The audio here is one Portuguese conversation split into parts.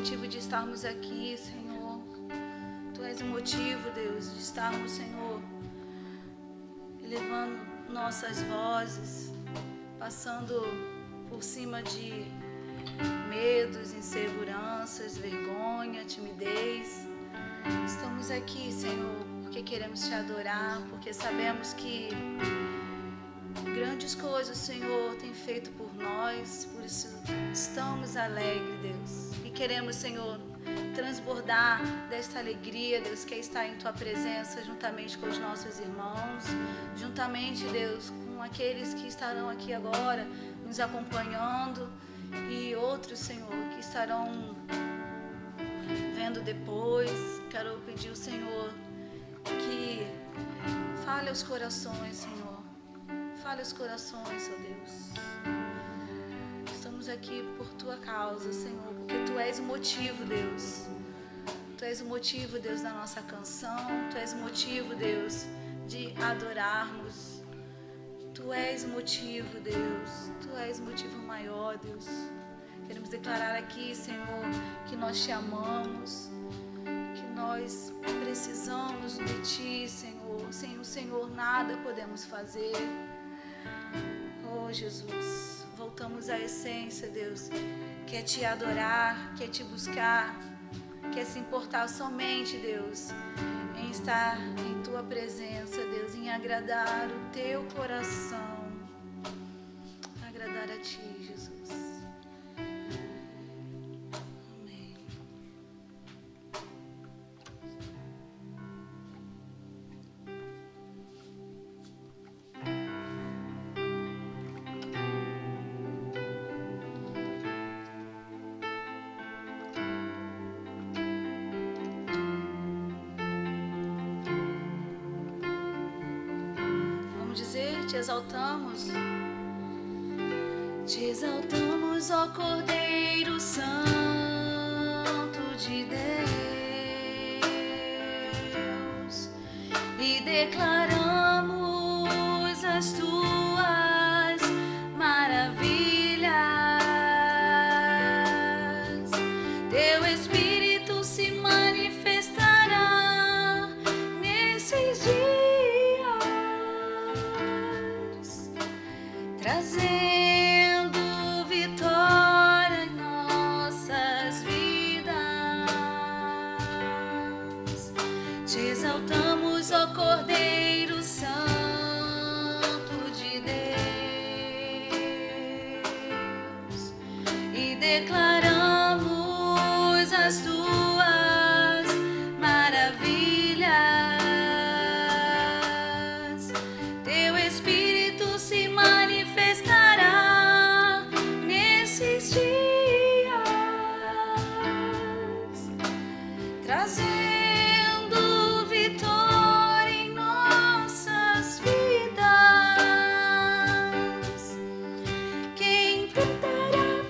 motivo de estarmos aqui, Senhor. Tu és o motivo, Deus, de estarmos, Senhor, elevando nossas vozes, passando por cima de medos, inseguranças, vergonha, timidez. Estamos aqui, Senhor, porque queremos te adorar, porque sabemos que grandes coisas o Senhor tem feito por nós, por isso estamos alegres, Deus. E queremos, Senhor, transbordar desta alegria, Deus, que está em Tua presença, juntamente com os nossos irmãos, juntamente, Deus, com aqueles que estarão aqui agora, nos acompanhando, e outros, Senhor, que estarão vendo depois. Quero pedir ao Senhor que fale aos corações, Senhor. Fale aos corações, ó Deus. Estamos aqui por Tua causa, Senhor, porque Tu és o motivo, Deus. Tu és o motivo, Deus, da nossa canção. Tu és o motivo, Deus, de adorarmos. Tu és o motivo, Deus. Tu és o motivo maior, Deus. Queremos declarar aqui, Senhor, que nós Te amamos, que nós precisamos de Ti, Senhor. Sem o Senhor nada podemos fazer. Oh, Jesus, voltamos à essência, Deus, que é Te adorar, que é Te buscar, que é se importar somente, Deus, em estar em Tua presença, Deus, em agradar o Teu coração, agradar a Ti, Jesus. Amém. Te exaltamos, ó Cordeiro Santo de Deus, e declaramos as Tuas maravilhas. Teu Espírito se manifestará nesses dias, trazendo vitória em nossas vidas. Te exaltamos, ó Cordeiro Santo de Deus, e declaramos as Tuas maravilhas. Teu Espírito se manifestará nesses dias, trazendo vitória em nossas vidas. Quem tentará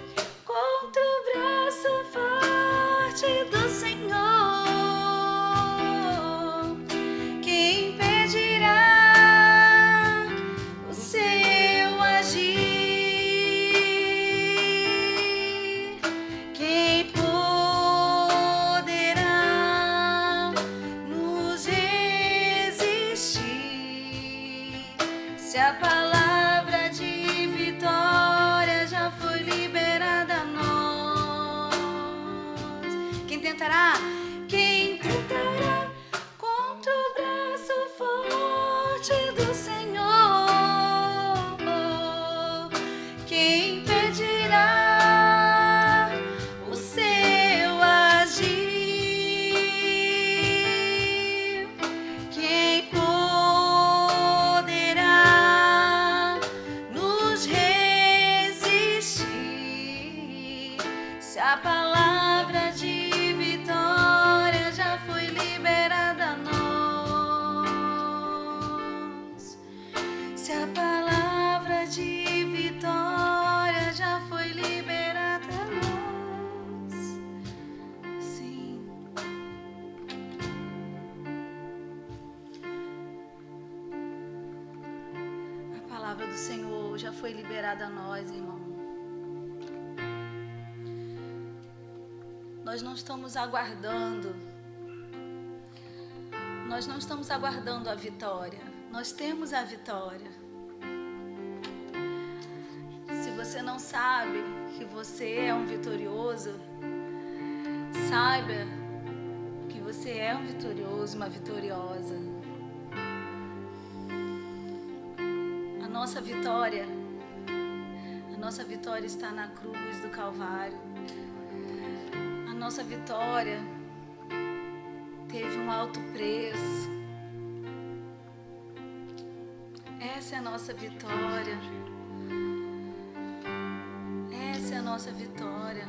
contra o braço forte do Senhor? Quem impedirá o seu agir? Quem poderá nos resistir? Se a palavra de vitória já foi liberada a nós, quem tentará? Quem tentará contra o braço forte do Senhor? Quem impedirá o seu agir? Quem poderá nos resistir? Se a palavra de vitória já foi liberada a nós, se a palavra de vitória já foi liberada a nós, sim. A palavra do Senhor já foi liberada a nós, irmão. Nós não estamos aguardando. Nós não estamos aguardando a vitória. Nós temos a vitória. Se você não sabe que você é um vitorioso, saiba que você é um vitorioso, uma vitoriosa. A nossa vitória está na cruz do Calvário. A nossa vitória teve um alto preço. Essa é a nossa vitória. Essa é a nossa vitória.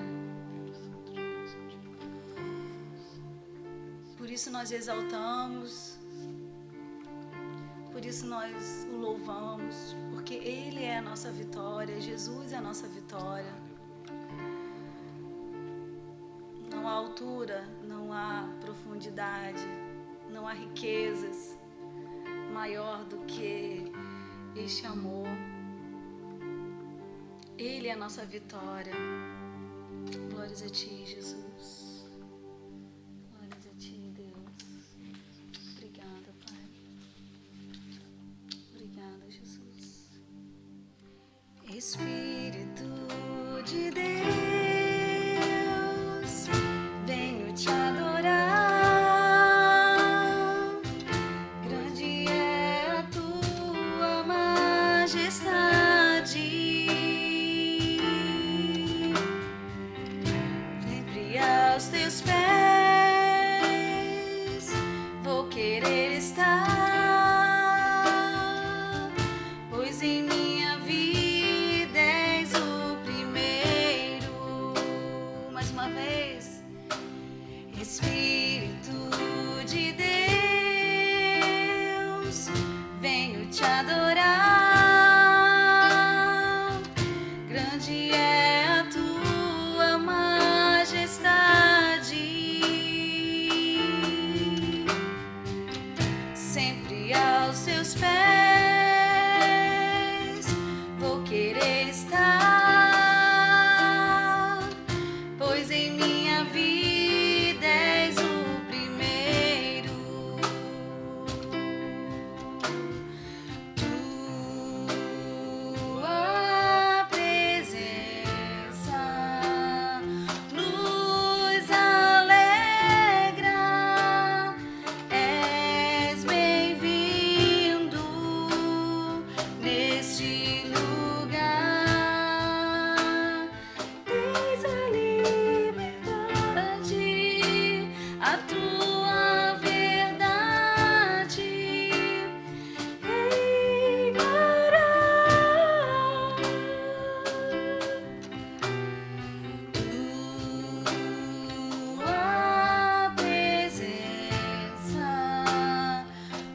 Por isso nós exaltamos, por isso nós o louvamos, porque Ele é a nossa vitória, Jesus é a nossa vitória. Não há altura, não há profundidade, não há riquezas maior do que este amor. Ele é a nossa vitória. Glórias a Ti, Jesus. Glórias a Ti, Deus. Obrigada, Pai. Obrigada, Jesus. Espírito de Deus, venho te adorar. Grande é a tua majestade. Sempre aos teus pés vou querer estar, pois em minha vida és o primeiro. Mais uma vez. Espírito de Deus, venho te adorar. Grande é a tua majestade. Sempre aos teus pés vou querer estar, pois em minha vida és o primeiro. Tua presença nos alegra. És bem-vindo neste lugar. Tens a liberdade, a tua verdade reinará. Tua presença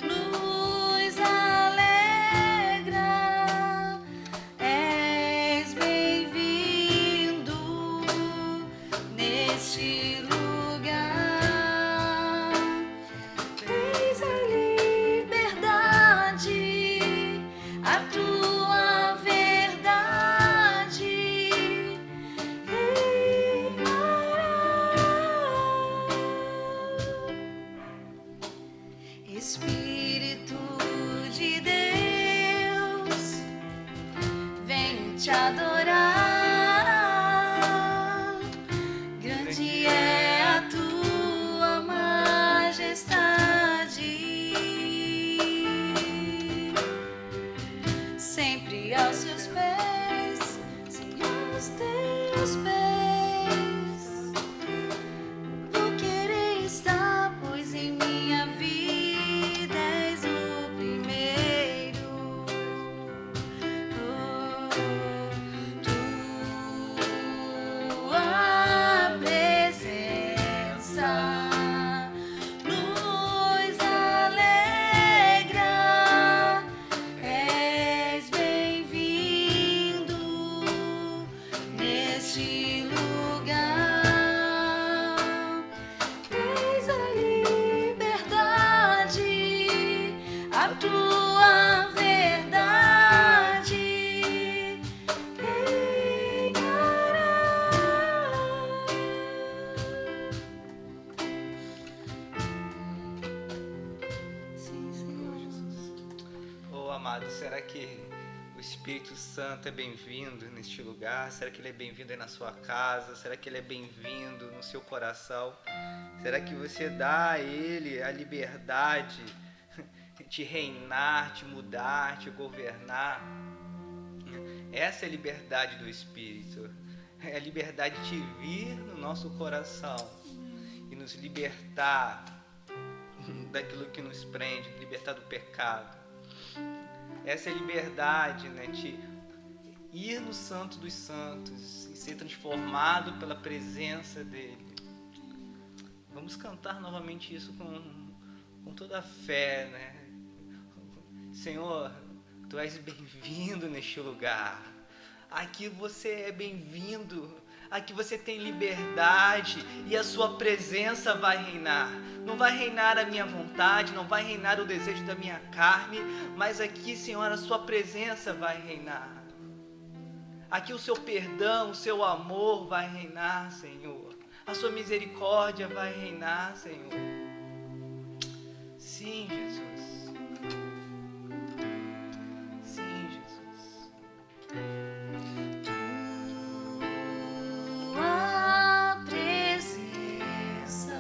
nos alegra. És bem-vindo neste lugar. Tens a liberdade, a tua verdade reinará. Espírito de Deus, venho te adorar. Grande é a tua majestade. Sempre aos seus pés, sim, aos teus pés vou querer estar, pois em minha vida és o primeiro. Tu amado, será que o Espírito Santo é bem-vindo neste lugar? Será que ele é bem-vindo aí na sua casa? Será que ele é bem-vindo no seu coração? Será que você dá a ele a liberdade de reinar, de mudar, de governar? Essa é a liberdade do Espírito. É a liberdade de vir no nosso coração e nos libertar daquilo que nos prende, libertar do pecado. Essa é a liberdade, né, de ir no Santo dos Santos e ser transformado pela presença dele. Vamos cantar novamente isso com toda a fé, né? Senhor, Tu és bem-vindo neste lugar. Aqui você é bem-vindo. Aqui você tem liberdade e a sua presença vai reinar. Não vai reinar a minha vontade, não vai reinar o desejo da minha carne, mas aqui, Senhor, a sua presença vai reinar. Aqui o seu perdão, o seu amor vai reinar, Senhor. A sua misericórdia vai reinar, Senhor. Sim, Jesus. Sim, Jesus. Tua presença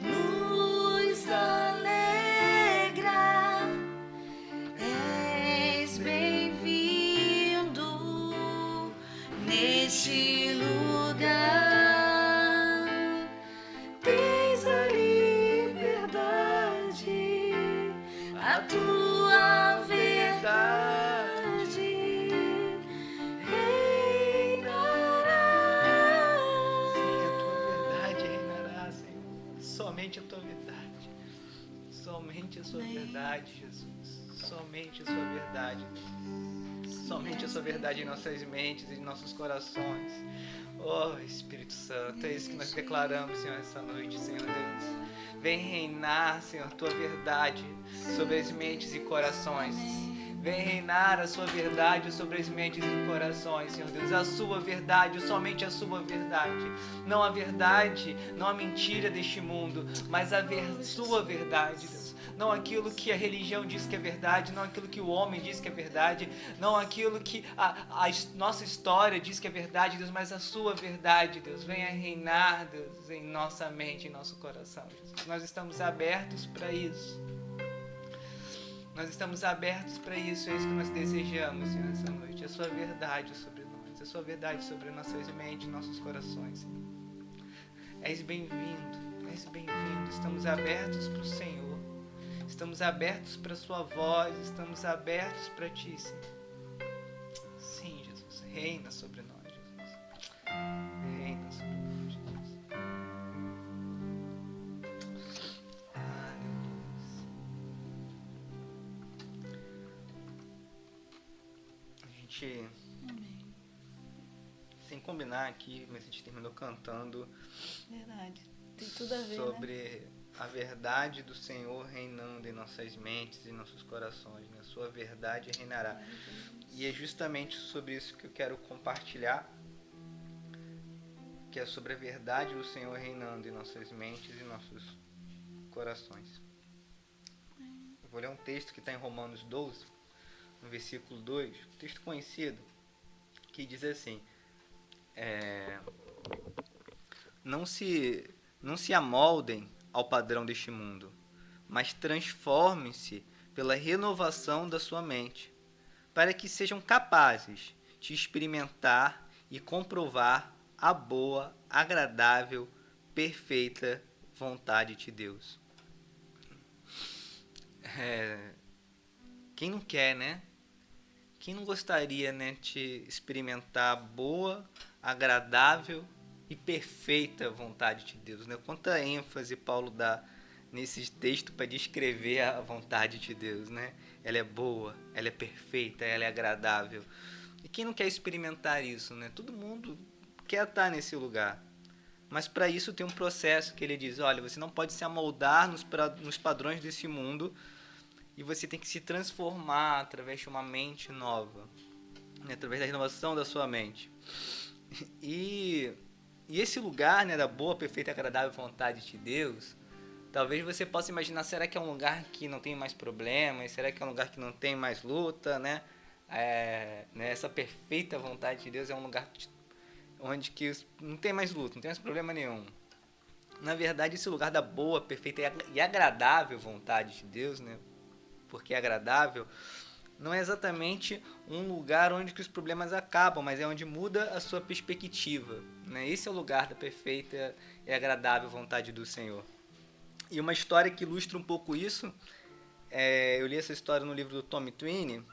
nos alegra, és bem-vindo neste lugar. Tens a liberdade, a tua verdade reinará. Sim, a tua verdade reinará, Senhor. Somente a tua verdade. Somente a sua verdade, Jesus. Somente a sua verdade. Somente a sua verdade em nossas mentes e em nossos corações. Oh, Espírito Santo, é isso que nós declaramos, Senhor, essa noite, Senhor Deus. Vem reinar, Senhor, tua verdade sobre as mentes e corações. Vem reinar a sua verdade sobre as mentes e corações, Senhor Deus. A sua verdade, somente a sua verdade. Não a verdade, não a mentira deste mundo, mas a sua verdade, Deus. Não aquilo que a religião diz que é verdade, não aquilo que o homem diz que é verdade, não aquilo que a nossa história diz que é verdade, Deus, mas a sua verdade, Deus. Venha reinar, Deus, em nossa mente, em nosso coração, Jesus. Nós estamos abertos para isso. Nós estamos abertos para isso, é isso que nós desejamos, Senhor, essa noite. A sua verdade sobre nós, a sua verdade sobre nossas mentes, nossos corações, Senhor. És bem-vindo, és bem-vindo. Estamos abertos para o Senhor. Estamos abertos para a sua voz, estamos abertos para ti, Senhor. Sim, Jesus, reina sobre nós, Jesus. Reina sobre nós, Jesus. Aleluia. A gente, sem combinar aqui, mas a gente terminou cantando. Verdade. Tem tudo a ver, sobre né? a verdade do Senhor reinando em nossas mentes e nossos corações, né? Sua verdade reinará. E é justamente sobre isso que eu quero compartilhar, que é sobre a verdade do Senhor reinando em nossas mentes e nossos corações. Eu vou ler um texto que está em Romanos 12, no versículo 2, um texto conhecido, que diz assim: não se amoldem ao padrão deste mundo, mas transformem-se pela renovação da sua mente, para que sejam capazes de experimentar e comprovar a boa, agradável, perfeita vontade de Deus. Quem não quer, né? Quem não gostaria, né, de experimentar a boa, agradável e perfeita vontade de Deus, né? Quanta ênfase Paulo dá nesse texto para descrever a vontade de Deus, né? Ela é boa, ela é perfeita, ela é agradável. E quem não quer experimentar isso, né? Todo mundo quer estar nesse lugar. Mas para isso tem um processo que ele diz: olha, você não pode se amoldar nos padrões desse mundo, e você tem que se transformar através de uma mente nova, né? Através da renovação da sua mente. E esse lugar, né, da boa, perfeita e agradável vontade de Deus, Talvez você possa imaginar, será que é um lugar que não tem mais problemas? Será que é um lugar que não tem mais luta, né? Essa perfeita vontade de Deus é um lugar onde que não tem mais luta, não tem mais problema nenhum. Na verdade, esse lugar da boa, perfeita e agradável vontade de Deus, né? Porque é agradável, não é exatamente um lugar onde que os problemas acabam, mas é onde muda a sua perspectiva, né? Esse é o lugar da perfeita e agradável vontade do Senhor. E uma história que ilustra um pouco isso, eu li essa história no livro do Tom Twine,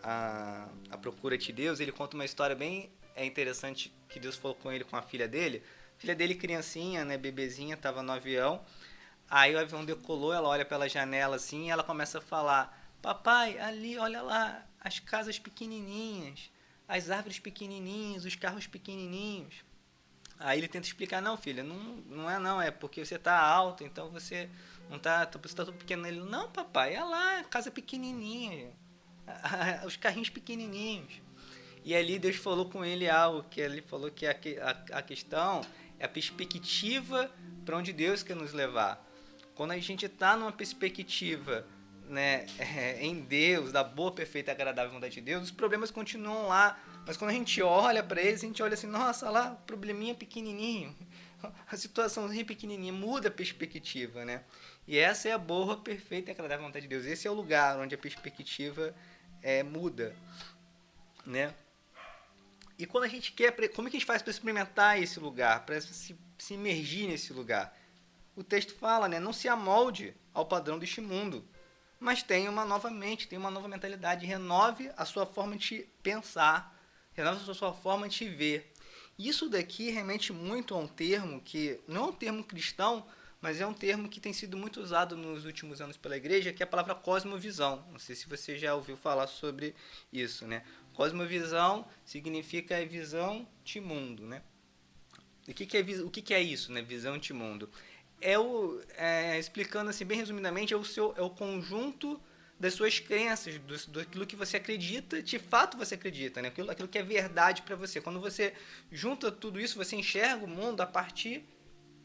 A Procura de Deus. Ele conta uma história bem interessante que Deus falou com ele, com a filha dele. A filha dele, criancinha, né, bebezinha, estava no avião. Aí o avião decolou, ela olha pela janela assim e ela começa a falar: papai, ali, olha lá, as casas pequenininhas, as árvores pequenininhas, os carros pequenininhos. Aí ele tenta explicar: não, filha, não é porque você está alto, então você não tá, você está tudo pequeno. Ele: não, papai, olha lá, a casa pequenininha, os carrinhos pequenininhos. E ali Deus falou com ele algo, que ele falou que a questão é a perspectiva para onde Deus quer nos levar. Quando a gente está numa perspectiva, né, em Deus, da boa, perfeita e agradável vontade de Deus, os problemas continuam lá, mas quando a gente olha para eles, a gente olha assim: nossa, lá, probleminha pequenininho, a situaçãozinha pequenininha, muda a perspectiva, né? E essa é a boa, perfeita e agradável vontade de Deus. Esse é o lugar onde a perspectiva muda, né? E quando a gente quer, como é que a gente faz para experimentar esse lugar, para se imergir nesse lugar? O texto fala, né? Não se amolde ao padrão deste mundo, mas tenha uma nova mente, tenha uma nova mentalidade, renove a sua forma de pensar, renove a sua forma de ver. Isso daqui remete muito a um termo que não é um termo cristão, mas é um termo que tem sido muito usado nos últimos anos pela igreja, que é a palavra cosmovisão. Não sei se você já ouviu falar sobre isso, né? Cosmovisão significa visão de mundo, né? O que é isso, né? Visão de mundo. Explicando assim bem resumidamente, é o conjunto das suas crenças, daquilo que você acredita, de fato você acredita, né? Aquilo que é verdade para você. Quando você junta tudo isso, você enxerga o mundo a partir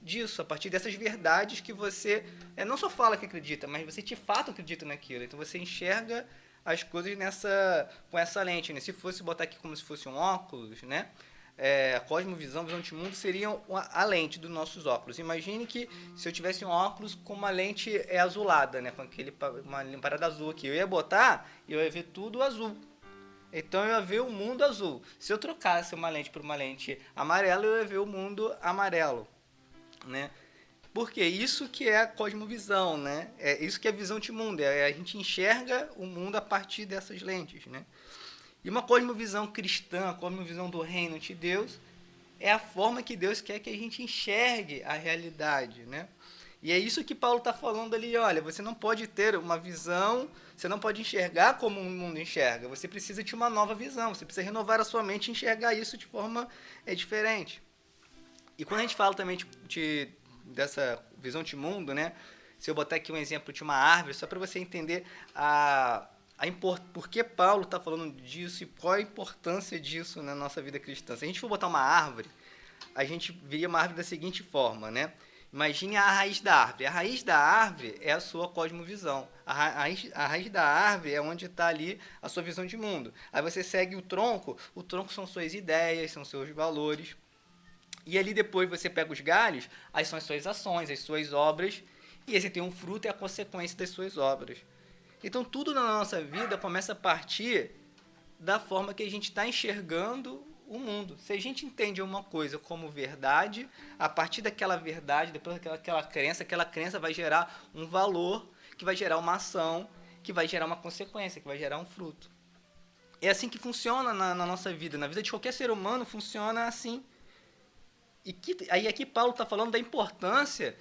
disso, a partir dessas verdades que você não só fala que acredita, mas você de fato acredita naquilo. Então você enxerga as coisas com essa lente, né? Se fosse botar aqui como se fosse um óculos, né? A cosmovisão, visão de mundo seria a lente dos nossos óculos. Imagine que se eu tivesse um óculos com uma lente azulada, né? Com uma parada azul aqui, eu ia botar e eu ia ver tudo azul. Então eu ia ver o mundo azul. Se eu trocasse uma lente por uma lente amarela, eu ia ver o mundo amarelo, né? Porque isso que é a cosmovisão, né? É isso que é a visão de mundo. A gente enxerga o mundo a partir dessas lentes, né? E uma cosmovisão cristã, a cosmovisão do reino de Deus, é a forma que Deus quer que a gente enxergue a realidade, né? E é isso que Paulo está falando ali: olha, você não pode ter uma visão, você não pode enxergar como o mundo enxerga, você precisa de uma nova visão, você precisa renovar a sua mente e enxergar isso de forma diferente. E quando a gente fala também dessa visão de mundo, né? Se eu botar aqui um exemplo de uma árvore, só para você entender por que Paulo está falando disso e qual a importância disso na nossa vida cristã. Se a gente for botar uma árvore, a gente veria uma árvore da seguinte forma, né? Imagine a raiz da árvore. A raiz da árvore é a sua cosmovisão. A raiz da árvore é onde está ali a sua visão de mundo. Aí você segue o tronco são suas ideias, são seus valores. E ali depois você pega os galhos, aí são as suas ações, as suas obras, e aí você tem um fruto e a consequência das suas obras. Então tudo na nossa vida começa a partir da forma que a gente está enxergando o mundo. Se a gente entende uma coisa como verdade, a partir daquela verdade, depois daquela crença vai gerar um valor, que vai gerar uma ação, que vai gerar uma consequência, que vai gerar um fruto. É assim que funciona na nossa vida. Na vida de qualquer ser humano funciona assim. Aí aqui Paulo está falando da importância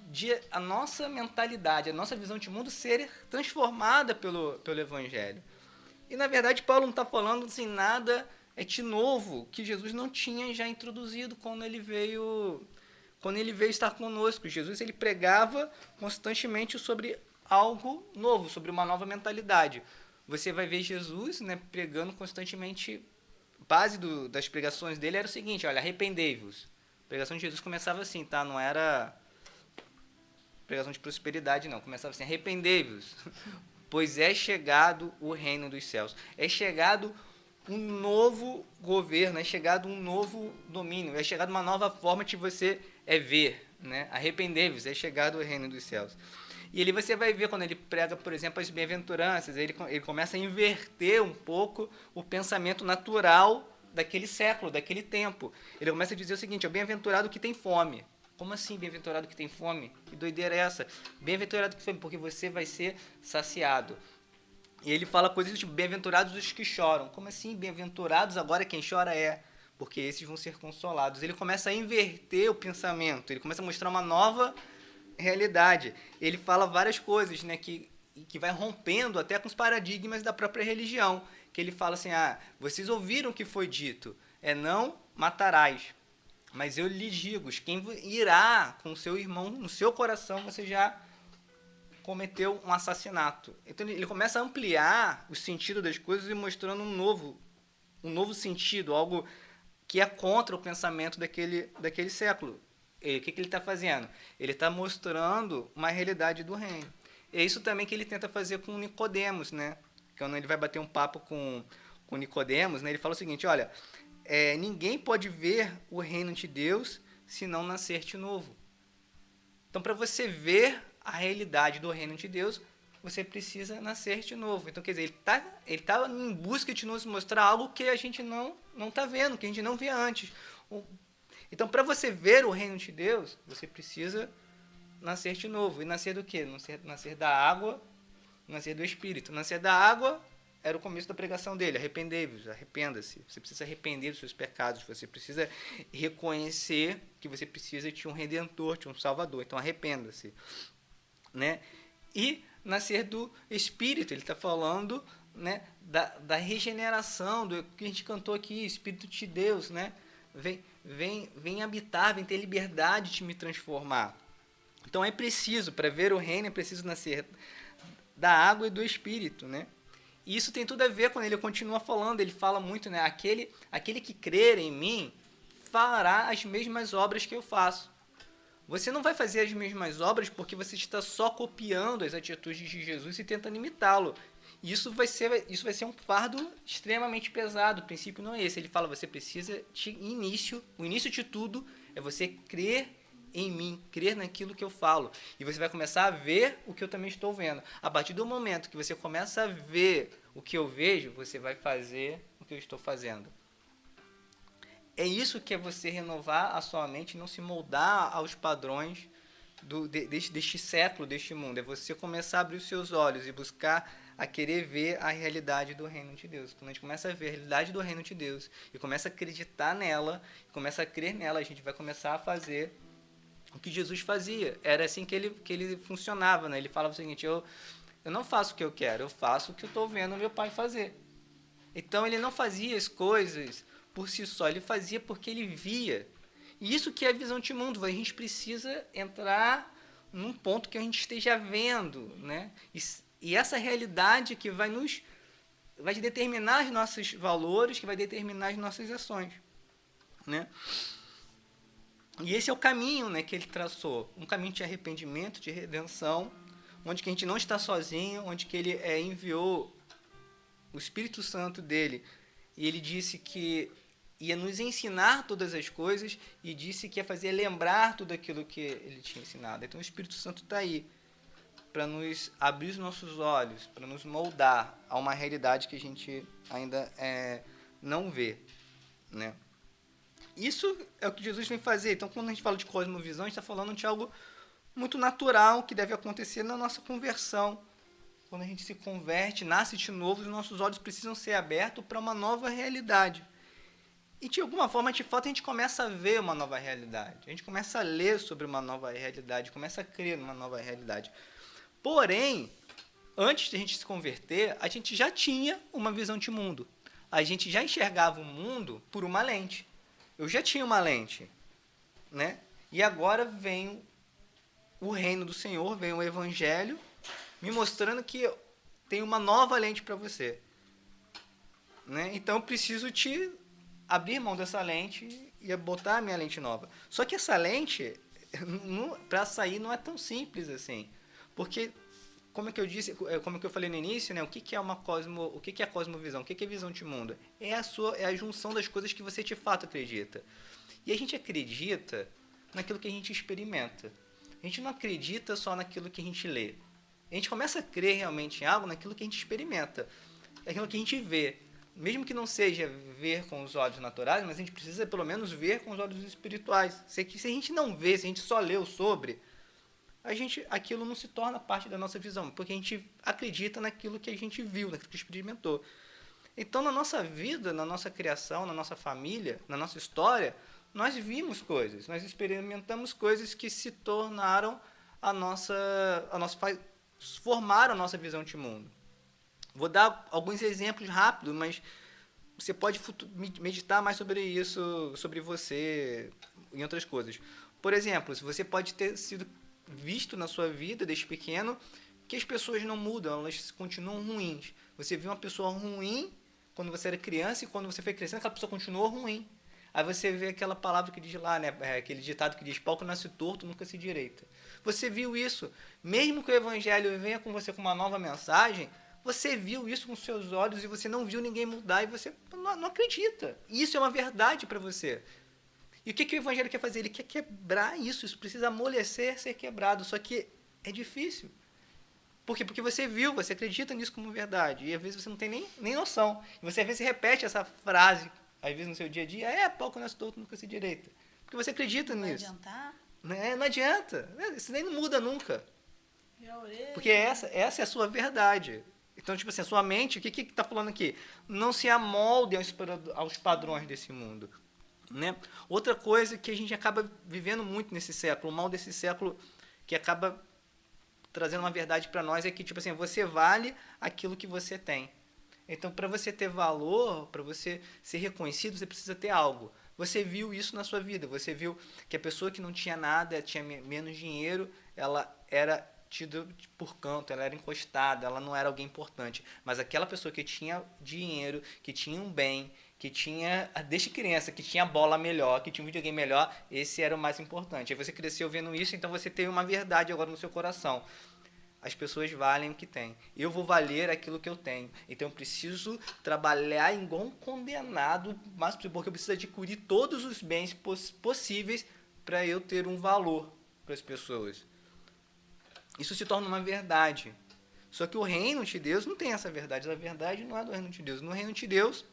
de a nossa mentalidade, a nossa visão de mundo ser transformada pelo Evangelho. E na verdade Paulo não está falando assim, nada de novo que Jesus não tinha já introduzido quando ele veio estar conosco. Jesus ele pregava constantemente sobre algo novo, sobre uma nova mentalidade. Você vai ver Jesus, né, pregando constantemente. Base das pregações dele era o seguinte: olha, arrependei-vos. A pregação de Jesus começava assim, tá? Não era pregação de prosperidade, não. Começava assim, arrependei-vos, pois é chegado o reino dos céus. É chegado um novo governo, é chegado um novo domínio, é chegado uma nova forma de você ver, né? Arrependei-vos, é chegado o reino dos céus. E ali você vai ver, quando ele prega, por exemplo, as bem-aventuranças, ele começa a inverter um pouco o pensamento natural daquele século, daquele tempo. Ele começa a dizer o seguinte: é bem-aventurado que tem fome. Como assim bem-aventurado que tem fome? Que doideira é essa? Bem-aventurado que tem fome, porque você vai ser saciado. E ele fala coisas do tipo, bem-aventurados os que choram. Como assim, bem-aventurados? Agora quem chora porque esses vão ser consolados. Ele começa a inverter o pensamento, ele começa a mostrar uma nova realidade. Ele fala várias coisas, né, que vai rompendo até com os paradigmas da própria religião. Que ele fala assim, vocês ouviram o que foi dito, não matarás. Mas eu lhes digo, quem irá com o seu irmão no seu coração, você já cometeu um assassinato. Então ele começa a ampliar o sentido das coisas e mostrando um novo sentido, algo que é contra o pensamento daquele século. O que ele está fazendo? Ele está mostrando uma realidade do reino. É isso também que ele tenta fazer com Nicodemos, né? Quando ele vai bater um papo com Nicodemos, né? Ele fala o seguinte, olha, ninguém pode ver o reino de Deus se não nascer de novo. Então, para você ver a realidade do reino de Deus, você precisa nascer de novo. Então, quer dizer, ele tá em busca de nos mostrar algo que a gente não está vendo, que a gente não via antes. Então, para você ver o reino de Deus, você precisa nascer de novo. E nascer do quê? Nascer da água, nascer do Espírito. Nascer da água era o começo da pregação dele. Arrependei-vos, arrependa-se. Você precisa arrepender dos seus pecados. Você precisa reconhecer que você precisa de um Redentor, de um Salvador. Então, arrependa-se. Né? E nascer do Espírito. Ele está falando, né, da regeneração, do que a gente cantou aqui, Espírito de Deus, né? Vem habitar, vem ter liberdade de me transformar. Então é preciso, para ver o reino, é preciso nascer da água e do Espírito, né? E isso tem tudo a ver quando ele continua falando, ele fala muito, né? Aquele que crer em mim fará as mesmas obras que eu faço. Você não vai fazer as mesmas obras porque você está só copiando as atitudes de Jesus e tentando imitá-lo. Isso vai ser um fardo extremamente pesado. O princípio não é esse. Ele fala, você precisa o início de tudo é você crer em mim, crer naquilo que eu falo. E você vai começar a ver o que eu também estou vendo. A partir do momento que você começa a ver o que eu vejo, você vai fazer o que eu estou fazendo. É isso que é você renovar a sua mente, não se moldar aos padrões deste século, deste mundo. É você começar a abrir os seus olhos e buscar a querer ver a realidade do reino de Deus. Quando a gente começa a ver a realidade do reino de Deus e começa a acreditar nela, começa a crer nela, a gente vai começar a fazer o que Jesus fazia. Era assim que ele funcionava, né? Ele falava o seguinte, eu não faço o que eu quero, eu faço o que eu estou vendo meu pai fazer. Então ele não fazia as coisas por si só, ele fazia porque ele via. E isso que é a visão de mundo, a gente precisa entrar num ponto que a gente esteja vendo, né? E essa realidade que vai determinar os nossos valores, que vai determinar as nossas ações, né? E esse é o caminho, né, que ele traçou, um caminho de arrependimento, de redenção, onde que a gente não está sozinho, onde que ele enviou o Espírito Santo dele, e ele disse que ia nos ensinar todas as coisas e disse que ia fazer lembrar tudo aquilo que ele tinha ensinado. Então o Espírito Santo está aí para nos abrir os nossos olhos, para nos moldar a uma realidade que a gente ainda não vê, né? Isso é o que Jesus vem fazer. Então, quando a gente fala de cosmovisão, a gente está falando de algo muito natural que deve acontecer na nossa conversão. Quando a gente se converte, nasce de novo, os nossos olhos precisam ser abertos para uma nova realidade. E de alguma forma, de fato, a gente começa a ver uma nova realidade. A gente começa a ler sobre uma nova realidade, começa a crer numa nova realidade. Porém, antes de a gente se converter, a gente já tinha uma visão de mundo. A gente já enxergava o mundo por uma lente. Eu já tinha uma lente, né? E agora vem o reino do Senhor, vem o Evangelho, me mostrando que tem uma nova lente para você, né? Então eu preciso te abrir mão dessa lente e botar a minha lente nova. Só que essa lente, para sair não é tão simples assim. Porque, como é que eu disse, como é que eu falei no início, né? O que é a cosmovisão? O que é visão de mundo? É a junção das coisas que você de fato acredita. E a gente acredita naquilo que a gente experimenta. A gente não acredita só naquilo que a gente lê. A gente começa a crer realmente em algo naquilo que a gente experimenta. Aquilo que a gente vê. Mesmo que não seja ver com os olhos naturais, mas a gente precisa pelo menos ver com os olhos espirituais. Se a gente não vê, se a gente só leu sobre, aquilo não se torna parte da nossa visão, porque a gente acredita naquilo que a gente viu, naquilo que experimentou. Então, na nossa vida, na nossa criação, na nossa família, na nossa história, nós vimos coisas, nós experimentamos coisas que se tornaram formaram a nossa visão de mundo. Vou dar alguns exemplos rápidos, mas você pode meditar mais sobre isso, sobre você, em outras coisas. Por exemplo, você pode ter sido visto na sua vida, desde pequeno, que as pessoas não mudam, elas continuam ruins. Você viu uma pessoa ruim quando você era criança e quando você foi crescendo, aquela pessoa continuou ruim. Aí você vê aquela palavra que diz lá, né, aquele ditado que diz, pau que nasce torto, nunca se direita. Você viu isso. Mesmo que o evangelho venha com você com uma nova mensagem, você viu isso com seus olhos e você não viu ninguém mudar e você não acredita. Isso é uma verdade para você. E o que o evangelho quer fazer? Ele quer quebrar isso. Isso precisa amolecer, ser quebrado. Só que é difícil. Por quê? Porque você viu, você acredita nisso como verdade. E às vezes você não tem nem noção. E você às vezes repete essa frase, às vezes no seu dia a dia, pau que nasce torto, nunca se direita. Porque você acredita nisso. Não vai adiantar? Não adianta. Isso nem não muda nunca. Porque essa é a sua verdade. Então, tipo assim, a sua mente, o que está falando aqui? Não se amolde aos padrões desse mundo. Né? Outra coisa que a gente acaba vivendo muito nesse século, o mal desse século que acaba trazendo uma verdade para nós é que, tipo assim, você vale aquilo que você tem. Então, para você ter valor, para você ser reconhecido, você precisa ter algo. Você viu isso na sua vida. Você viu que a pessoa que não tinha nada, tinha menos dinheiro, ela era tida por canto, ela era encostada, ela não era alguém importante. Mas aquela pessoa que tinha dinheiro, que tinha um bem, que tinha, desde criança, que tinha bola melhor, que tinha um videogame melhor, esse era o mais importante. Aí você cresceu vendo isso, então você tem uma verdade agora no seu coração. As pessoas valem o que têm. Eu vou valer aquilo que eu tenho. Então eu preciso trabalhar igual um condenado, mas porque eu preciso adquirir todos os bens possíveis para eu ter um valor para as pessoas. Isso se torna uma verdade. Só que o reino de Deus não tem essa verdade. A verdade não é do reino de Deus. No reino de Deus,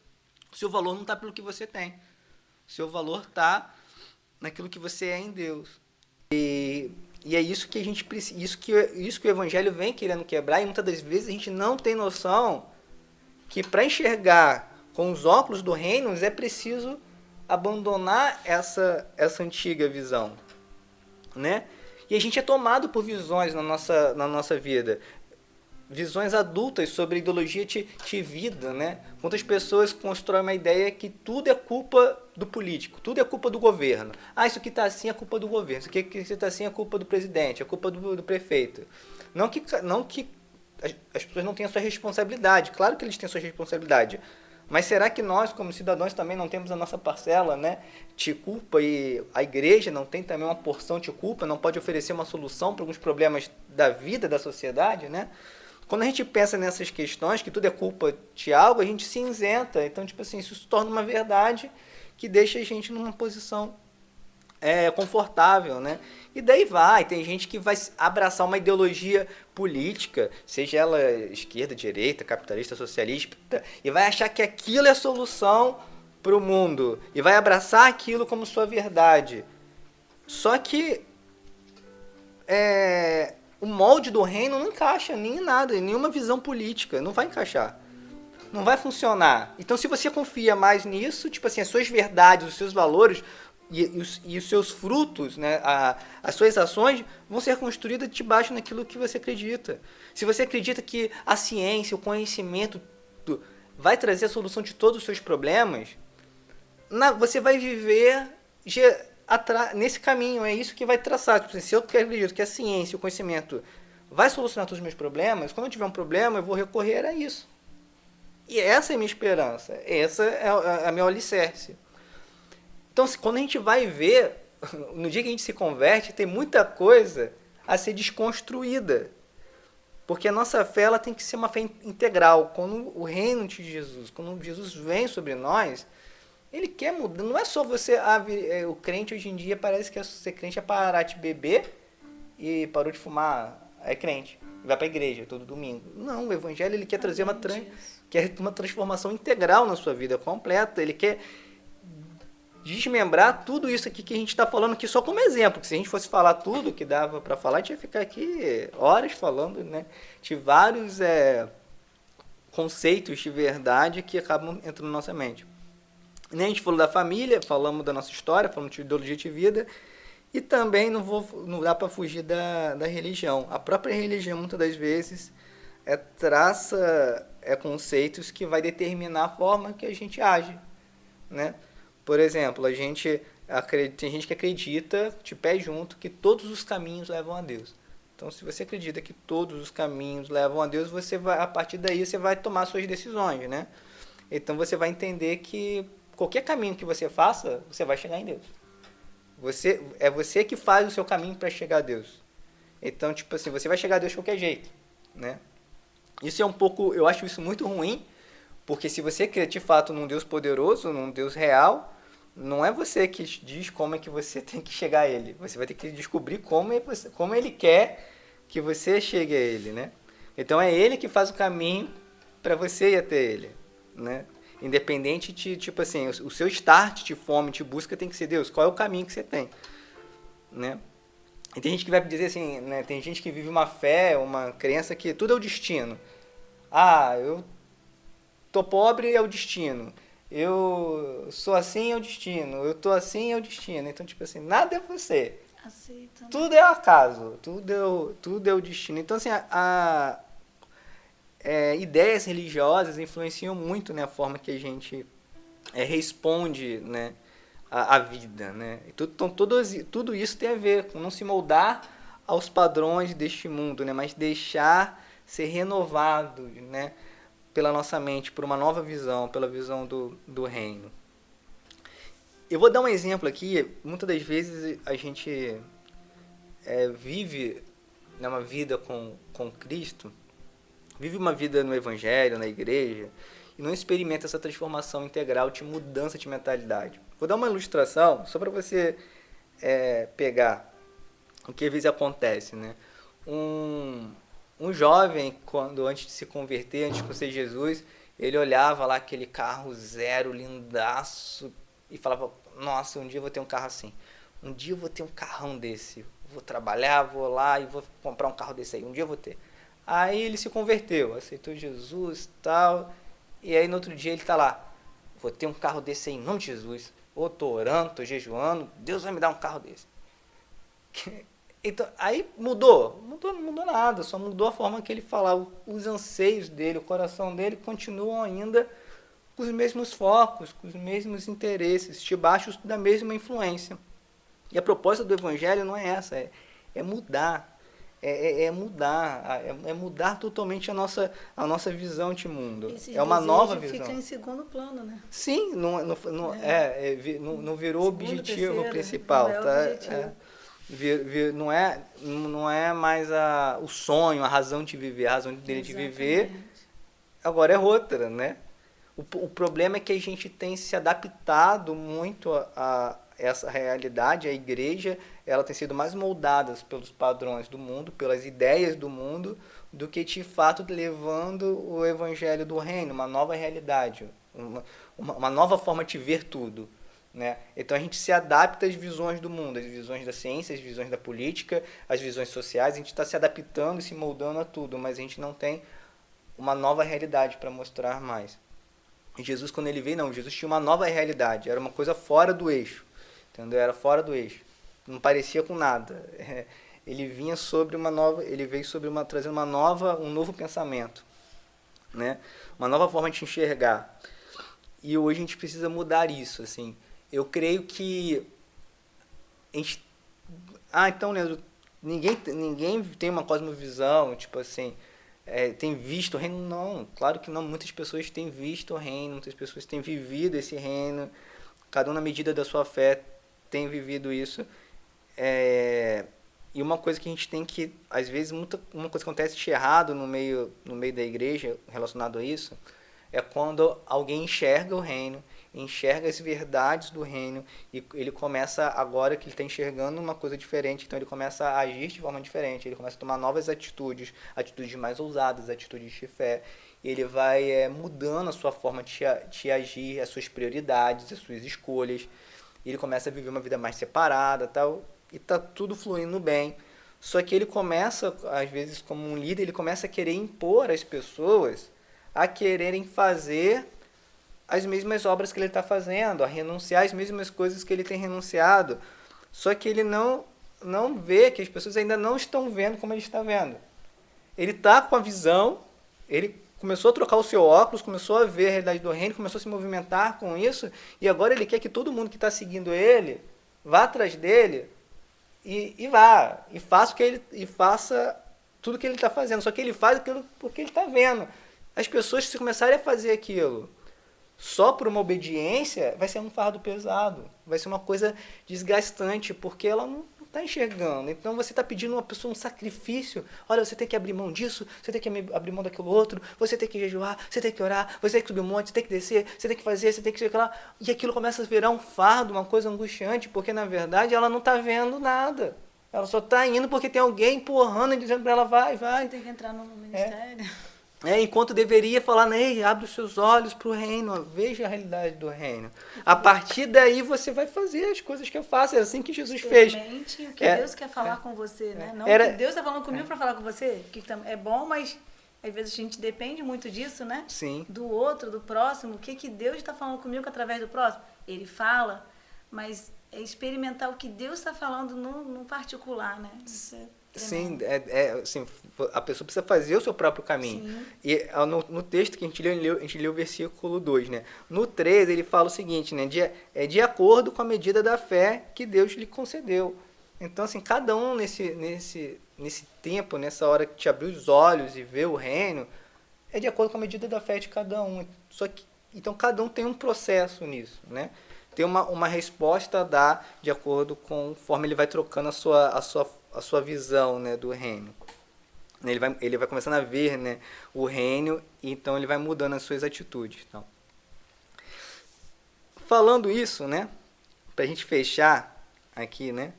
o seu valor não está pelo que você tem. O seu valor está naquilo que você é em Deus. E é isso que a gente precisa, isso que o evangelho vem querendo quebrar, e muitas das vezes a gente não tem noção que para enxergar com os óculos do reino é preciso abandonar essa antiga visão, né? E a gente é tomado por visões na nossa vida. Visões adultas sobre a ideologia de vida, né? Quantas pessoas constroem uma ideia que tudo é culpa do político, tudo é culpa do governo. Isso aqui está assim é culpa do governo, isso aqui está assim é culpa do presidente, é culpa do prefeito. Não que as pessoas não tenham sua responsabilidade, claro que eles têm sua responsabilidade. Mas será que nós, como cidadãos, também não temos a nossa parcela, né, de culpa, e a igreja não tem também uma porção de culpa, não pode oferecer uma solução para alguns problemas da vida, da sociedade, né? Quando a gente pensa nessas questões, que tudo é culpa de algo, a gente se isenta. Então, tipo assim, isso se torna uma verdade que deixa a gente numa posição confortável, né? E daí tem gente que vai abraçar uma ideologia política, seja ela esquerda, direita, capitalista, socialista, e vai achar que aquilo é a solução para o mundo, e vai abraçar aquilo como sua verdade. Só que o molde do reino não encaixa nem em nada, em nenhuma visão política, não vai encaixar. Não vai funcionar. Então, se você confia mais nisso, tipo assim, as suas verdades, os seus valores e os seus frutos, né, as suas ações vão ser construídas debaixo daquilo que você acredita. Se você acredita que a ciência, o conhecimento vai trazer a solução de todos os seus problemas, você vai viver nesse caminho, é isso que vai traçar. Tipo assim, se eu acredito que a ciência, o conhecimento vai solucionar todos os meus problemas, quando eu tiver um problema, eu vou recorrer a isso. E essa é a minha esperança, essa é a minha alicerce. Então, quando a gente vai ver no dia que a gente se converte, tem muita coisa a ser desconstruída. Porque a nossa fé ela tem que ser uma fé integral. Quando o reino de Jesus, quando Jesus vem sobre nós, ele quer mudar. Não é só você... o crente hoje em dia parece que ser crente é parar de beber e parou de fumar. É crente. Vai para a igreja todo domingo. Não, o evangelho ele quer trazer uma transformação integral na sua vida completa. Ele quer desmembrar tudo isso aqui que a gente está falando aqui só como exemplo, que se a gente fosse falar tudo que dava para falar, a gente ia ficar aqui horas falando, né, de vários conceitos de verdade que acabam entrando na nossa mente. A gente falou da família, falamos da nossa história, falamos de ideologia de vida, e também não dá para fugir da religião. A própria religião, muitas das vezes, traça conceitos que vai determinar a forma que a gente age, né? Por exemplo, tem gente que acredita, de pé junto, que todos os caminhos levam a Deus. Então, se você acredita que todos os caminhos levam a Deus, a partir daí você vai tomar suas decisões, né? Então, você vai entender que qualquer caminho que você faça, você vai chegar em Deus. É você que faz o seu caminho para chegar a Deus. Então, tipo assim, você vai chegar a Deus de qualquer jeito, né? Isso é eu acho isso muito ruim, porque se você crê de fato num Deus poderoso, num Deus real, não é você que diz como é que você tem que chegar a Ele. Você vai ter que descobrir como Ele quer que você chegue a Ele, né? Então é Ele que faz o caminho para você ir até Ele, né? Independente de, tipo assim, o seu start de fome, de busca tem que ser Deus. Qual é o caminho que você tem, né? E tem gente que vai dizer assim, né? Tem gente que vive uma fé, uma crença que tudo é o destino. Eu tô pobre, é o destino. Eu sou assim, é o destino. Eu tô assim, é o destino. Então, tipo assim, nada é você. Aceita. Tudo é o acaso. Tudo é o destino. Então, assim, ideias religiosas influenciam muito, né, a forma que a gente responde, né, a vida, né? Então, tudo isso tem a ver com não se moldar aos padrões deste mundo, né, mas deixar ser renovado, né, pela nossa mente, por uma nova visão, pela visão do reino. Eu vou dar um exemplo aqui. Muitas das vezes a gente vive, né, uma vida com Cristo, vive uma vida no Evangelho, na igreja, e não experimenta essa transformação integral de mudança de mentalidade. Vou dar uma ilustração só para você pegar o que às vezes acontece, né? Um jovem, antes de se converter, antes de conhecer Jesus, ele olhava lá aquele carro zero, lindaço, e falava, nossa, um dia eu vou ter um carro assim. Um dia eu vou ter um carrão desse. Vou trabalhar, vou lá e vou comprar um carro desse aí. Um dia eu vou ter. Aí ele se converteu, aceitou Jesus e tal. E aí no outro dia ele está lá. Vou ter um carro desse aí em nome de Jesus. Ou tô orando, tô jejuando. Deus vai me dar um carro desse. Então, aí não mudou nada, só mudou a forma que ele falava. Os anseios dele, o coração dele continuam ainda com os mesmos focos, com os mesmos interesses, debaixo da mesma influência. E a proposta do Evangelho não é essa, é mudar. Mudar totalmente a nossa visão de mundo. Esse uma nova visão. Fica em segundo plano, né? Sim, não virou objetivo principal. Não é tá? objetivo. Não é mais o sonho, a razão de viver, a razão dele de viver. Agora é outra, né? O problema é que a gente tem se adaptado muito a essa realidade. A igreja ela tem sido mais moldada pelos padrões do mundo, pelas ideias do mundo, do que de fato levando o evangelho do reino, uma nova realidade, uma nova forma de ver tudo, né? Então a gente se adapta às visões do mundo, às visões da ciência, às visões da política, às visões sociais. A gente está se adaptando e se moldando a tudo, mas a gente não tem uma nova realidade para mostrar mais. E Jesus, quando ele veio, Jesus tinha uma nova realidade, era uma coisa fora do eixo, entendeu? Era fora do eixo, não parecia com nada. Ele veio trazendo um novo pensamento, né? Uma nova forma de enxergar. E hoje a gente precisa mudar isso, assim. Eu creio que então, Leandro, ninguém tem uma cosmovisão, tipo assim, tem visto o reino? Não, claro que não. Muitas pessoas têm visto o reino, muitas pessoas têm vivido esse reino, cada um na medida da sua fé tem vivido isso. E uma coisa que a gente tem que, às vezes, uma coisa que acontece de errado no meio da igreja relacionado a isso, é quando alguém enxerga o reino, enxerga as verdades do reino, e ele começa, agora que ele está enxergando uma coisa diferente, então ele começa a agir de forma diferente, ele começa a tomar novas atitudes mais ousadas, atitudes de fé, e ele vai mudando a sua forma de agir, as suas prioridades, as suas escolhas, e ele começa a viver uma vida mais separada, tal, e está tudo fluindo bem. Só que ele começa, às vezes, como um líder, ele começa a querer impor às pessoas a quererem fazer as mesmas obras que ele está fazendo, a renunciar às mesmas coisas que ele tem renunciado. Só que ele não vê que as pessoas ainda não estão vendo como ele está vendo. Ele está com a visão, ele começou a trocar o seu óculos, começou a ver a realidade do reino, começou a se movimentar com isso, e agora ele quer que todo mundo que está seguindo ele vá atrás dele e faça tudo que ele está fazendo. Só que ele faz aquilo porque ele está vendo. As pessoas, se começarem a fazer aquilo só por uma obediência, vai ser um fardo pesado, vai ser uma coisa desgastante, porque ela não está enxergando. Então você está pedindo a uma pessoa um sacrifício. Olha, você tem que abrir mão disso, você tem que abrir mão daquilo outro, você tem que jejuar, você tem que orar, você tem que subir um monte, você tem que descer, você tem que fazer, você tem que chegar lá. E aquilo começa a virar um fardo, uma coisa angustiante, porque na verdade ela não está vendo nada. Ela só está indo porque tem alguém empurrando e dizendo para ela, vai. Você tem que entrar no ministério. Enquanto deveria falar, abre os seus olhos para o reino, veja a realidade do reino. A partir daí você vai fazer as coisas que eu faço, é assim que Jesus fez. Experimente o que Deus quer falar com você, né? Não o que Deus está falando comigo para falar com você, que é bom, mas às vezes a gente depende muito disso, né? Sim. Do outro, do próximo, o que Deus está falando comigo através do próximo. Ele fala, mas é experimentar o que Deus está falando no particular, né? Isso é sim, assim, a pessoa precisa fazer o seu próprio caminho. Sim. E no texto que a gente leu o versículo 2, né? No 3 ele fala o seguinte, né? De acordo com a medida da fé que Deus lhe concedeu. Então, assim, cada um nesse tempo, nessa hora que te abrir os olhos e ver o reino, é de acordo com a medida da fé de cada um. Só que, então, cada um tem um processo nisso, né? Tem uma resposta a dar de acordo com conforme ele vai trocando a sua visão, né, do reino. Ele vai começando a ver, né, o reino, e então ele vai mudando as suas atitudes. Então, falando isso, né, para a gente fechar aqui, né,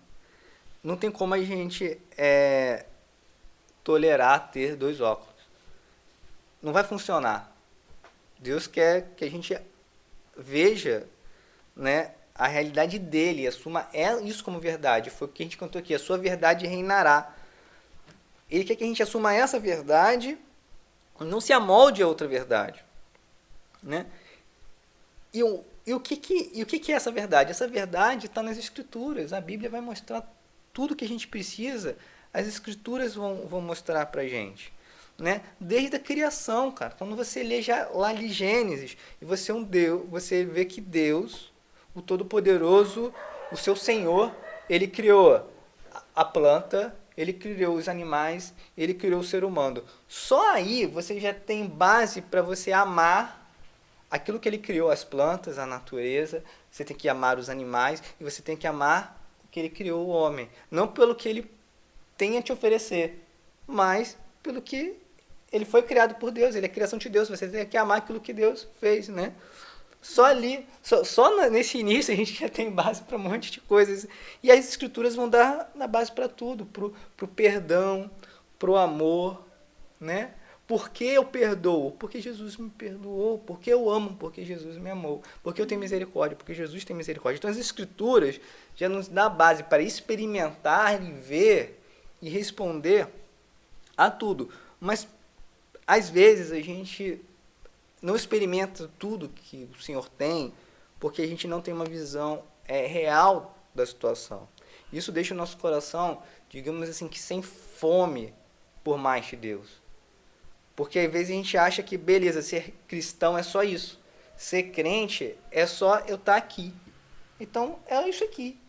não tem como a gente tolerar ter dois óculos. Não vai funcionar. Deus quer que a gente veja, né, a realidade dele, assuma isso como verdade. Foi o que a gente cantou aqui, a sua verdade reinará. Ele quer que a gente assuma essa verdade, não se amolde a outra verdade, né? E o que é essa verdade? Essa verdade está nas Escrituras. A Bíblia vai mostrar tudo que a gente precisa. As Escrituras vão mostrar para a gente, né? Desde a criação, cara. Quando você lê lá de Gênesis, e você vê que Deus, o Todo-Poderoso, o seu Senhor, ele criou a planta, ele criou os animais, ele criou o ser humano. Só aí você já tem base para você amar aquilo que ele criou, as plantas, a natureza. Você tem que amar os animais e você tem que amar o que ele criou, o homem. Não pelo que ele tem a te oferecer, mas pelo que ele foi criado por Deus, ele é a criação de Deus. Você tem que amar aquilo que Deus fez, né? Só ali, só nesse início a gente já tem base para um monte de coisas. E as Escrituras vão dar na base para tudo, pro perdão, pro amor, né? Por que eu perdoo? Porque Jesus me perdoou. Porque eu amo? Porque Jesus me amou. Porque eu tenho misericórdia? Porque Jesus tem misericórdia. Então as Escrituras já nos dá a base para experimentar e ver e responder a tudo. Mas às vezes a gente não experimenta tudo que o Senhor tem, porque a gente não tem uma visão real da situação. Isso deixa o nosso coração, digamos assim, que sem fome por mais de Deus. Porque às vezes a gente acha que, beleza, ser cristão é só isso. Ser crente é só eu estar aqui. Então, é isso aqui.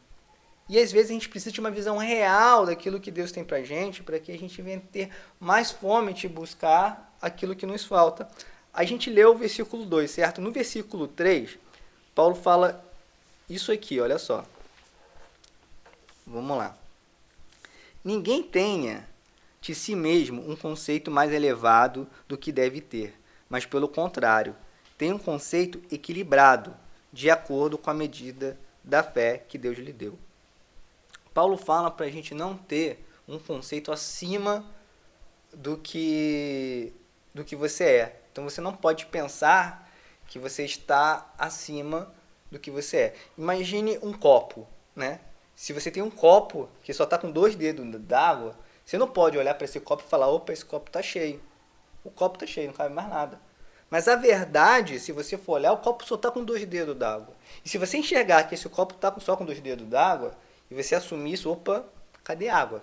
E às vezes a gente precisa de uma visão real daquilo que Deus tem pra gente, para que a gente venha ter mais fome de buscar aquilo que nos falta. A gente leu o versículo 2, certo? No versículo 3, Paulo fala isso aqui, olha só. Vamos lá. Ninguém tenha de si mesmo um conceito mais elevado do que deve ter, mas pelo contrário, tenha um conceito equilibrado, de acordo com a medida da fé que Deus lhe deu. Paulo fala para a gente não ter um conceito acima do que você é. Então você não pode pensar que você está acima do que você é. Imagine um copo, né? Se você tem um copo que só está com 2 dedos d'água, você não pode olhar para esse copo e falar, opa, esse copo está cheio. O copo está cheio, não cabe mais nada. Mas a verdade, se você for olhar, o copo só está com 2 dedos d'água. E se você enxergar que esse copo está só com 2 dedos d'água, e você assumir isso, opa, cadê água?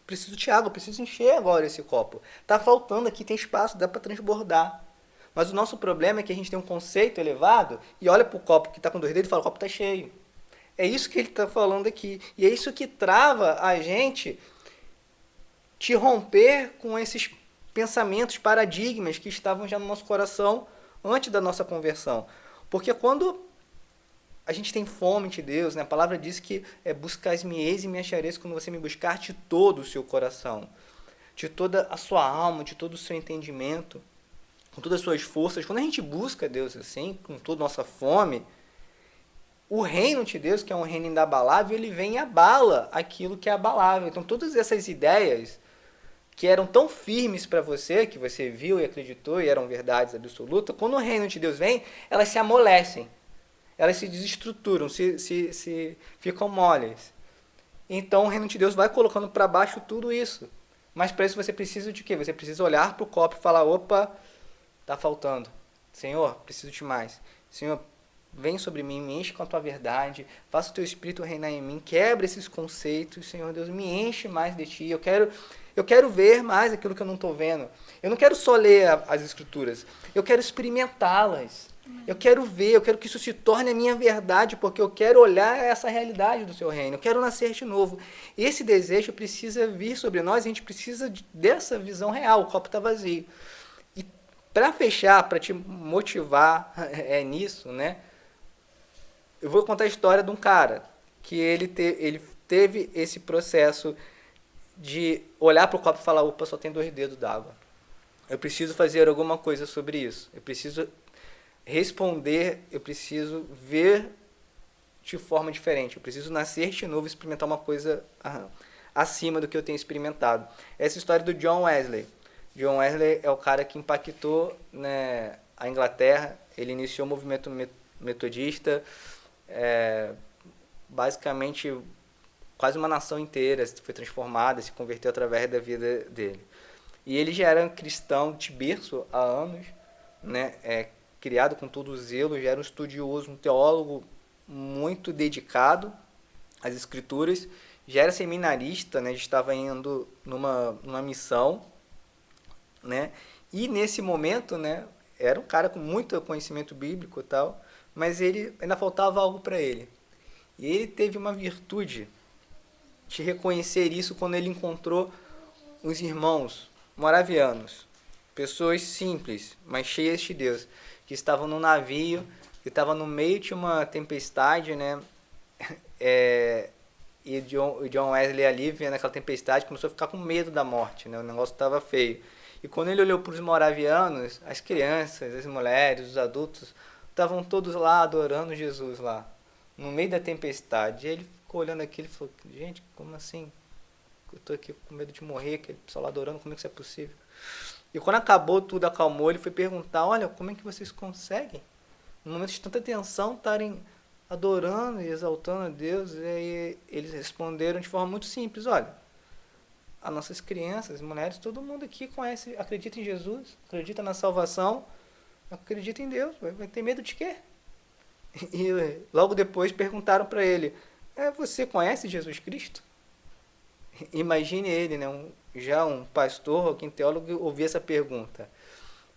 Preciso de água, preciso encher agora esse copo. Está faltando aqui, tem espaço, dá para transbordar. Mas o nosso problema é que a gente tem um conceito elevado e olha para o copo que está com 2 dedos e fala, o copo está cheio. É isso que ele está falando aqui. E é isso que trava a gente de romper com esses pensamentos, paradigmas que estavam já no nosso coração antes da nossa conversão. Porque quando a gente tem fome de Deus, né? A palavra diz que buscais-me-eis e me achareis quando você me buscar de todo o seu coração, de toda a sua alma, de todo o seu entendimento, com todas as suas forças. Quando a gente busca Deus assim, com toda a nossa fome, o reino de Deus, que é um reino inabalável, ele vem e abala aquilo que é abalável. Então todas essas ideias que eram tão firmes para você, que você viu e acreditou e eram verdades absolutas, quando o reino de Deus vem, elas se amolecem. Elas se desestruturam, se ficam moles. Então o reino de Deus vai colocando para baixo tudo isso. Mas para isso você precisa de quê? Você precisa olhar para o copo e falar, opa, está faltando. Senhor, preciso de mais. Senhor, vem sobre mim, me enche com a tua verdade, faça o teu Espírito reinar em mim, quebra esses conceitos, Senhor Deus, me enche mais de ti. Eu quero ver mais aquilo que eu não estou vendo. Eu não quero só ler as Escrituras, eu quero experimentá-las. Eu quero ver, eu quero que isso se torne a minha verdade, porque eu quero olhar essa realidade do seu reino, eu quero nascer de novo. Esse desejo precisa vir sobre nós, a gente precisa dessa visão real, o copo está vazio. E para fechar, para te motivar nisso, né, eu vou contar a história de um cara que ele teve esse processo de olhar para o copo e falar, opa, só tem 2 dedos d'água. Eu preciso fazer alguma coisa sobre isso, eu preciso responder, eu preciso ver de forma diferente, eu preciso nascer de novo e experimentar uma coisa acima do que eu tenho experimentado. Essa história do John Wesley. John Wesley é o cara que impactou, né, a Inglaterra, ele iniciou o movimento metodista, basicamente quase uma nação inteira foi transformada, se converteu através da vida dele. E ele já era um cristão de berço há anos, né, criado com todo o zelo, já era um estudioso, um teólogo muito dedicado às Escrituras, já era seminarista, né, estava indo numa missão, né, e nesse momento, né, era um cara com muito conhecimento bíblico e tal, mas ele ainda faltava algo para ele. E ele teve uma virtude de reconhecer isso quando ele encontrou os irmãos moravianos, pessoas simples, mas cheias de Deus, que estavam num navio, que estava no meio de uma tempestade, né? E John Wesley ali, vendo aquela tempestade, começou a ficar com medo da morte, né? O negócio estava feio. E quando ele olhou para os moravianos, as crianças, as mulheres, os adultos, estavam todos lá adorando Jesus lá, no meio da tempestade. E ele ficou olhando aquilo e falou, gente, como assim? Eu estou aqui com medo de morrer, aquele pessoal lá adorando, como é que isso é possível? E quando acabou tudo, acalmou, ele foi perguntar, olha, como é que vocês conseguem, no momento de tanta tensão, estarem adorando e exaltando a Deus? E aí eles responderam de forma muito simples, olha, as nossas crianças, mulheres, todo mundo aqui conhece, acredita em Jesus, acredita na salvação, acredita em Deus, vai ter medo de quê? E logo depois perguntaram para ele, você conhece Jesus Cristo? Imagine ele, né, já um pastor, alguém teólogo, ouvir essa pergunta.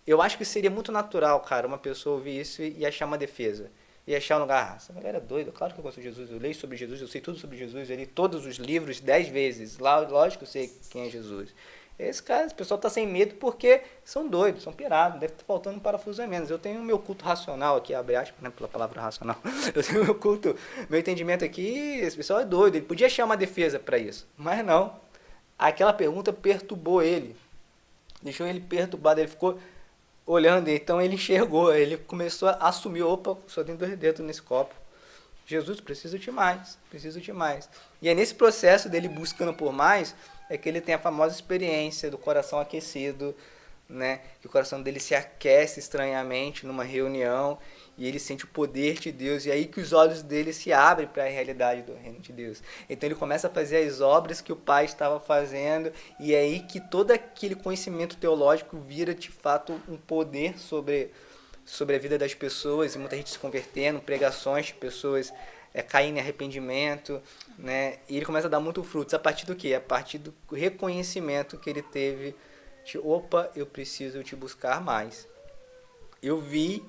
Eu acho que seria muito natural, cara, uma pessoa ouvir isso e achar uma defesa. E achar um lugar, essa galera é doida, claro que eu gosto de Jesus, eu leio sobre Jesus, eu sei tudo sobre Jesus, eu li todos os livros 10 vezes, lógico que eu sei quem é Jesus. Esse pessoal está sem medo porque são doidos, são pirados, deve estar faltando um parafuso a menos. Eu tenho o meu culto racional aqui, abre aspas, né, pela palavra racional. Eu tenho o meu culto, meu entendimento aqui, esse pessoal é doido, ele podia achar uma defesa para isso, mas não. Aquela pergunta perturbou ele, deixou ele perturbado, ele ficou olhando, então ele enxergou, ele começou a assumir, opa, só tem 2 dedos nesse copo. Jesus, preciso de mais, preciso de mais. E é nesse processo dele buscando por mais, é que ele tem a famosa experiência do coração aquecido, né? Que o coração dele se aquece estranhamente numa reunião e ele sente o poder de Deus, e aí que os olhos dele se abrem para a realidade do reino de Deus. Então ele começa a fazer as obras que o pai estava fazendo, e é aí que todo aquele conhecimento teológico vira de fato um poder sobre a vida das pessoas, e muita gente se convertendo, pregações de pessoas caindo em arrependimento, né? E ele começa a dar muito frutos. A partir do quê? A partir do reconhecimento que ele teve de, opa, eu preciso te buscar mais. Eu vi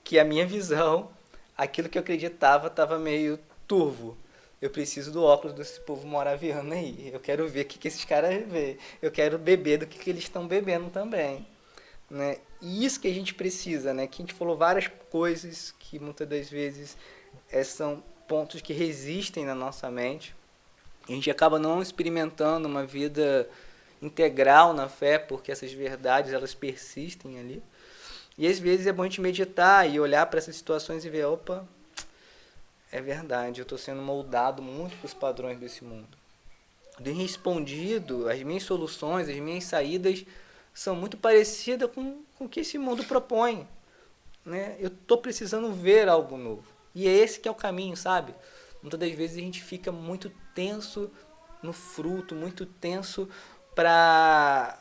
que a minha visão, aquilo que eu acreditava, estava meio turvo. Eu preciso do óculos desse povo moraviano aí. Eu quero ver o que esses caras veem. Eu quero beber do que eles estão bebendo também. Né? E isso que a gente precisa, né? Que a gente falou várias coisas que muitas das vezes são pontos que resistem na nossa mente. A gente acaba não experimentando uma vida integral na fé, porque essas verdades elas persistem ali. E às vezes é bom a gente meditar e olhar para essas situações e ver, opa, é verdade, eu estou sendo moldado muito para os padrões desse mundo. Tenho respondido, as minhas soluções, as minhas saídas são muito parecidas com o que esse mundo propõe. Né? Eu estou precisando ver algo novo. E é esse que é o caminho, sabe? Muitas das vezes a gente fica muito tenso no fruto, muito tenso para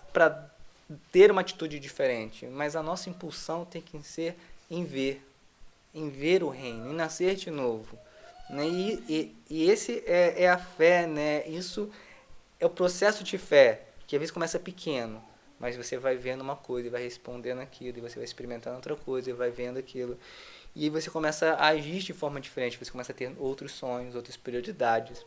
ter uma atitude diferente. Mas a nossa impulsão tem que ser em ver o reino, em nascer de novo. Né? E esse é a fé, né? Isso é o processo de fé, que às vezes começa pequeno, mas você vai vendo uma coisa e vai respondendo aquilo, e você vai experimentando outra coisa e vai vendo aquilo. E aí você começa a agir de forma diferente, você começa a ter outros sonhos, outras prioridades.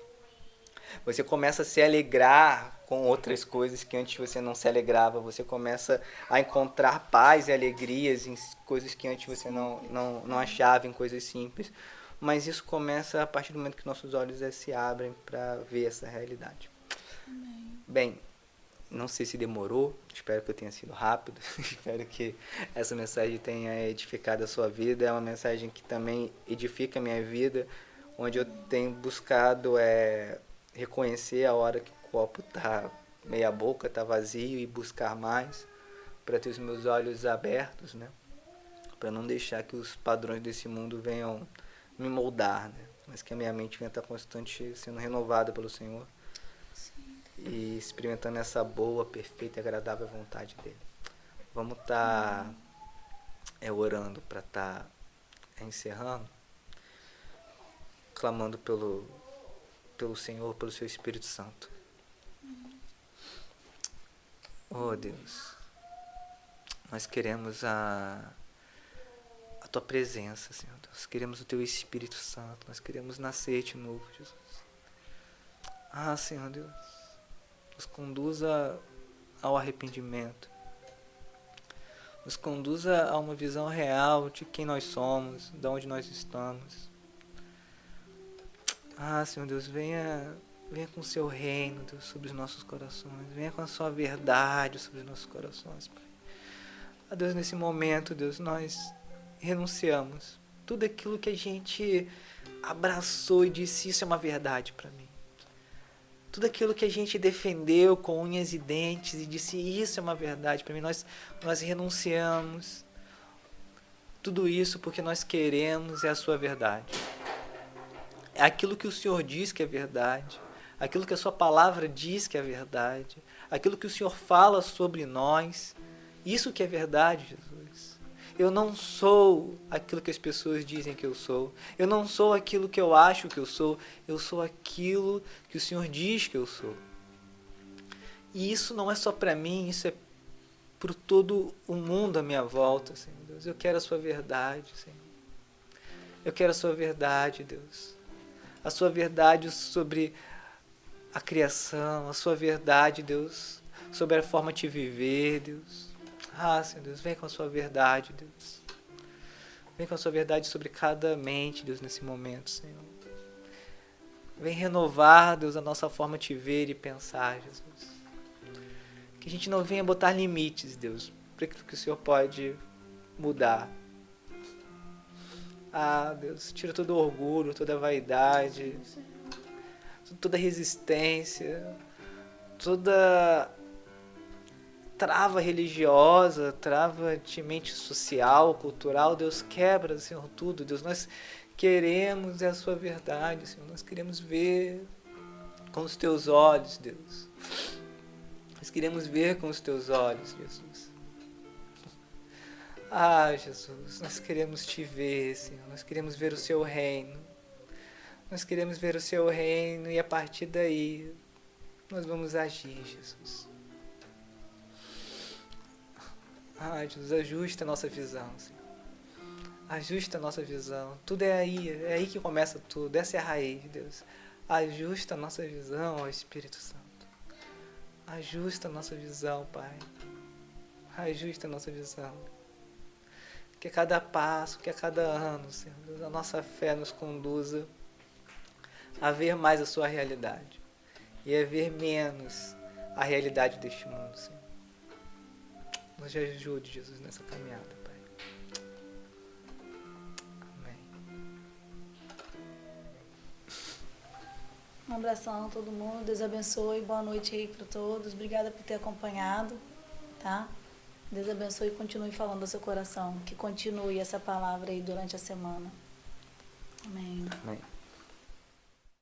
Você começa a se alegrar com outras coisas que antes você não se alegrava. Você começa a encontrar paz e alegrias em coisas que antes você não achava, em coisas simples. Mas isso começa a partir do momento que nossos olhos se abrem para ver essa realidade. Amém. Bem, não sei se demorou, espero que eu tenha sido rápido, espero que essa mensagem tenha edificado a sua vida. É uma mensagem que também edifica a minha vida, onde eu tenho buscado reconhecer a hora que o copo está meia boca, está vazio, e buscar mais, para ter os meus olhos abertos, né? Para não deixar que os padrões desse mundo venham me moldar, né? Mas que a minha mente venha estar constante sendo renovada pelo Senhor. E experimentando essa boa, perfeita e agradável vontade dele. Vamos estar orando para estar encerrando, clamando pelo Senhor, pelo seu Espírito Santo. Oh Deus, nós queremos a tua presença, Senhor Deus. Queremos o teu Espírito Santo. Nós queremos nascer de novo, Jesus. Ah, Senhor Deus, nos conduza ao arrependimento, nos conduza a uma visão real de quem nós somos, de onde nós estamos. Ah, Senhor Deus, venha com o seu reino, Deus, sobre os nossos corações, venha com a sua verdade sobre os nossos corações, Pai. Ah, Deus, nesse momento, Deus, nós renunciamos tudo aquilo que a gente abraçou e disse, isso é uma verdade para mim. Tudo aquilo que a gente defendeu com unhas e dentes e disse, isso é uma verdade para mim, nós renunciamos tudo isso porque nós queremos a sua verdade. É aquilo que o Senhor diz que é verdade, aquilo que a sua palavra diz que é verdade, aquilo que o Senhor fala sobre nós, isso que é verdade, Jesus. Eu não sou aquilo que as pessoas dizem que eu sou. Eu não sou aquilo que eu acho que eu sou. Eu sou aquilo que o Senhor diz que eu sou. E isso não é só para mim, isso é por todo o mundo à minha volta, Senhor Deus. Eu quero a sua verdade, Senhor. Eu quero a sua verdade, Deus. A sua verdade sobre a criação, a sua verdade, Deus, sobre a forma de viver, Deus. Ah, Senhor Deus, vem com a sua verdade, Deus. Vem com a sua verdade sobre cada mente, Deus, nesse momento, Senhor. Vem renovar, Deus, a nossa forma de ver e pensar, Jesus. Que a gente não venha botar limites, Deus, para aquilo que o Senhor pode mudar. Ah, Deus, tira todo o orgulho, toda a vaidade, toda a resistência, toda trava religiosa, trava de mente social, cultural. Deus, quebra, Senhor, tudo. Deus, nós queremos a sua verdade, Senhor. Nós queremos ver com os teus olhos, Deus. Nós queremos ver com os teus olhos, Jesus. Ah, Jesus, nós queremos te ver, Senhor. Nós queremos ver o seu reino. Nós queremos ver o seu reino e a partir daí nós vamos agir, Jesus. Ah, Jesus, ajusta a nossa visão, Senhor. Ajusta a nossa visão. Tudo é aí que começa tudo. Essa é a raiz, Deus. Ajusta a nossa visão, ó Espírito Santo. Ajusta a nossa visão, Pai. Ajusta a nossa visão. Que a cada passo, que a cada ano, Senhor Deus, a nossa fé nos conduza a ver mais a sua realidade e a ver menos a realidade deste mundo, Senhor. Nos ajude, Jesus, nessa caminhada, Pai. Amém. Um abração a todo mundo, Deus abençoe, boa noite aí para todos, obrigada por ter acompanhado, tá? Deus abençoe e continue falando ao seu coração, que continue essa palavra aí durante a semana. Amém. Amém.